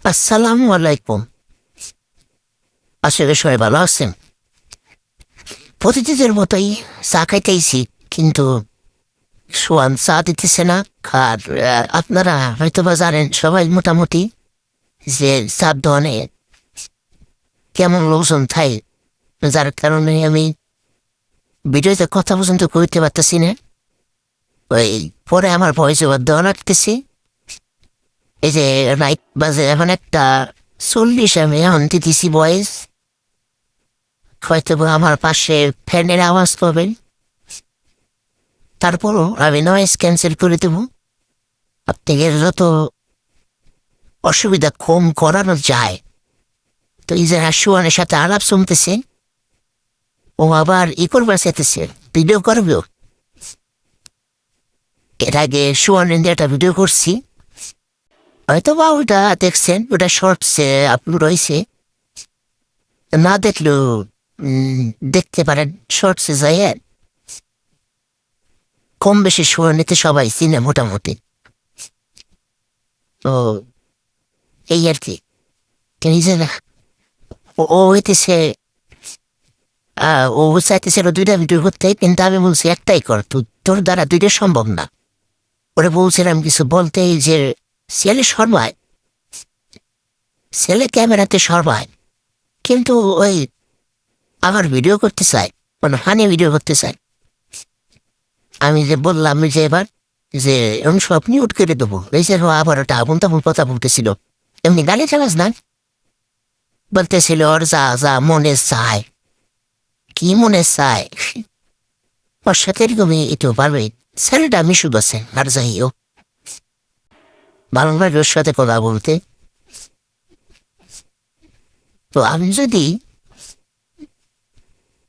আসসালামু আলাইকুম। আসলে সবাই ভালো আছেন? প্রতিদিনের মতোই চা খাইতেইছি, কিন্তু সোয়ান চা দিতেছে না। আর আপনারা হয়তো বা জানেন সবাই মোটামুটি যে চার দোকানে কেমন লোকজন থাকে, যার কারণে আমি ভিডিওতে কথা পর্যন্ত কইতে পারতেছি না। ওই পরে আমার ভয়েস ওভার দেওয়া লাগতেছি। এই যে রাইট বাজে এখন 1:40, আমি এখন দিতেছি ভয়েস। হয়তো বা আমার পাশে ফ্যানের আওয়াজ পাবেন, তারপরও আমি নয়েজ ক্যান্সেল করে দেব। আপনাকে যত অসুবিধা কম করানো যায়। তো এই যে সুয়ানের সাথে আলাপ শুনতেছে, ও আবার করবার চাইতেছে, ভিডিও করবেও। এর আগে সুয়ানের দিয়ে একটা ভিডিও করছি, হয়তো বা ওটা দেখছেন, ওটা শর্টসে আপলোড হয়েছে। না দেখলেও দেখতে পারেন শর্টসে যাই। কম বেশি সুয়ানিতে সবাই চিনে মোটামুটি। তো এই আর কি। এই যে ও ও হইতেছে ও চাইতেছিল 2টা ভিডিও করতে, কিন্তু আমি বলছি একটাই কর, তোর দ্বারা 2টা সম্ভব না। ওরে বলছিলাম কিছু বলতে, যে ছেলে সর্বায়, ছেলে ক্যামেরাতে সর্বায়, কিন্তু ওই আবার ভিডিও করতে চায়, মানে হানি ভিডিও করতে চায়। আমি যে বললাম যে এবার যে এমন সব মিউট করে দেবো, এই যে আবার ওটা আপন তাপন কথা বলতেছিল, এমনি গালি চালাস না, বলতেছিল ওর যা যা মনে চায়। কি মনে চায়? ওর সাথে এরকমই একটু পারবে। ছেলেটা মিশুক আছে, আর যাই হোক ভালো লাগে ওর সাথে কথা বলতে। তো আমি যদি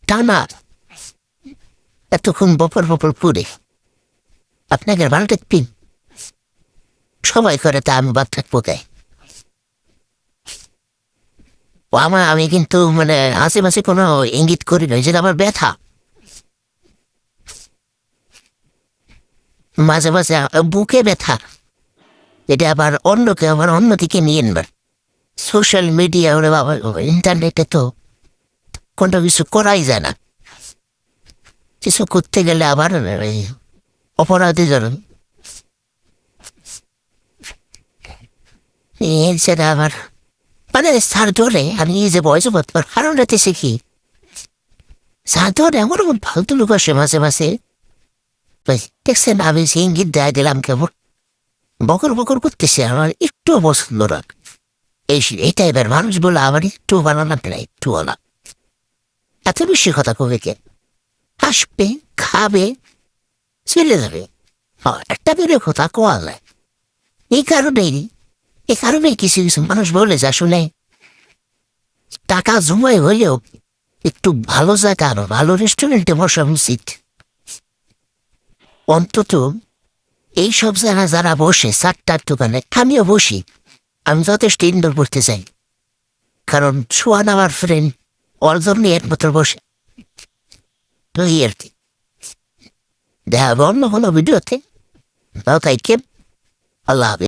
টানা এতক্ষণ বপর বপর পুরে আপনাকে ভালো দেখবেন, সবাই করে, তা আমি বাদ থাকবো কে? ও আমি কিন্তু মানে আশেপাশে কোনো ইঙ্গিত করি না, যেটা আমার ব্যথা। মাঝে মাঝে বুকে ব্যথা, এটা আবার অন্যকে আবার অন্যদিকে নিয়ে নেবার। সোশ্যাল মিডিয়া ওরে বাবা, ইন্টারনেটে তো কোনো কিছু করাই যায় না। কিছু করতে গেলে আবার ওই অপরাধী ধরুন, সেটা আবার মানে স্যার ধরে আমি এই যে বয়স বর্তমান কারণটাতে শিখি। স্যার ধরে আমার ফালতু লোক আসে মাঝে মাঝে। দেখছেন আমি সে ইঙ্গিত দেয় দিলাম, কেমন বকর বকর করতেছে, আমার একটু পছন্দ না। এই টাইপের মানুষ বলে আমার একটু বানানো না, একটু বলা। এত বেশি কথা কবে কে? আসবে, খাবে, চলে যাবে। একটা বেরো কথা কোয়া যায়। এই কারণেই এই কারণেই কিছু কিছু মানুষ বলে যে আসলে টাকা জমাই হলেও একটু ভালো জায়গা আরো ভালো রেস্টুরেন্টে বসা উচিত। অন্তত এইসব জায়গা যারা বসে 4টার দোকানে, আমিও বসি। আমি যথেষ্ট ইনডোর করতে চাই, কারণ সোয়ান আমার ফ্রেন্ড, ওর জন্য একমাত্র বসে। তো এই আর কি। দেখা হবে অন্য কোনো ভিডিওতে। তাও তাই কে, আল্লাহ হাফেজ।